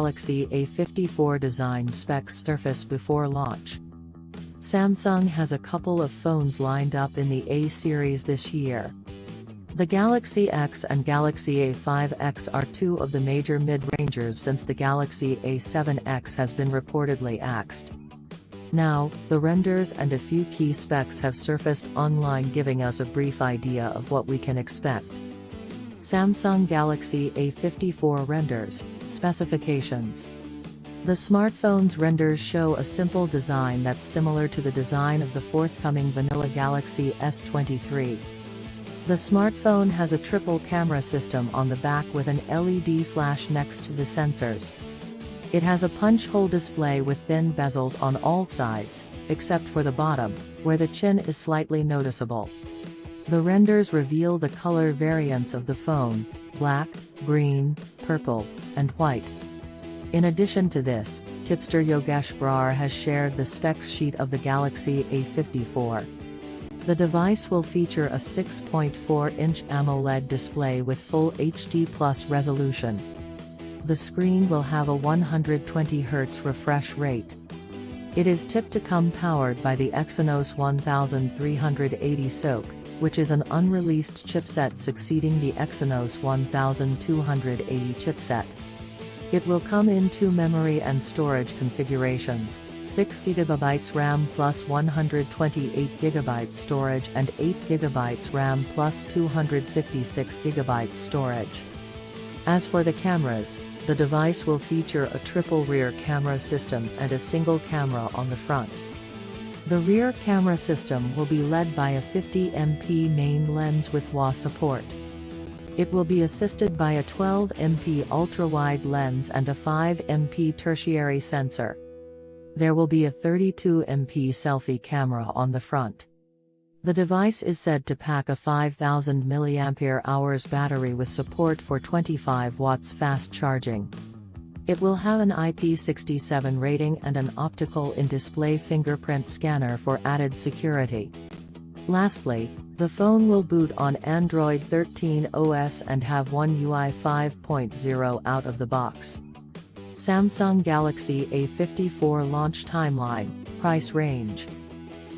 Galaxy A54 design specs surface before launch. Samsung has a couple of phones lined up in the A series this year. The Galaxy X and Galaxy A5X are two of the major mid-rangers since the Galaxy A7X has been reportedly axed. Now, the renders and a few key specs have surfaced online, giving us a brief idea of what we can expect. Samsung Galaxy A54 renders, specifications. The smartphone's renders show a simple design that's similar to the design of the forthcoming vanilla Galaxy S23. The smartphone has a triple camera system on the back with an LED flash next to the sensors. It has a punch-hole display with thin bezels on all sides, except for the bottom, where the chin is slightly noticeable. The renders reveal the color variants of the phone: black, green, purple, and white. In addition to this, tipster Yogesh Brar has shared the specs sheet of the Galaxy A54. The device will feature a 6.4-inch AMOLED display with full HD+ resolution. The screen will have a 120 Hz refresh rate. It is tipped to come powered by the Exynos 1380 SoC, which is an unreleased chipset succeeding the Exynos 1280 chipset. It will come in two memory and storage configurations: 6GB RAM plus 128GB storage and 8GB RAM plus 256GB storage. As for the cameras, the device will feature a triple rear camera system and a single camera on the front. The rear camera system will be led by a 50MP main lens with WAS support. It will be assisted by a 12MP ultra-wide lens and a 5MP tertiary sensor. There will be a 32MP selfie camera on the front. The device is said to pack a 5000 mAh battery with support for 25 watts fast charging. It will have an IP67 rating and an optical in-display fingerprint scanner for added security. Lastly, the phone will boot on Android 13 OS and have One UI 5.0 out of the box. Samsung Galaxy A54 launch timeline, price range.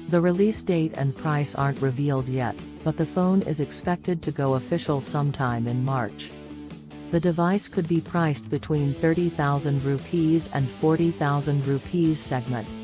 The release date and price aren't revealed yet, but the phone is expected to go official sometime in March. The device could be priced between 30,000 rupees and 40,000 rupees segment,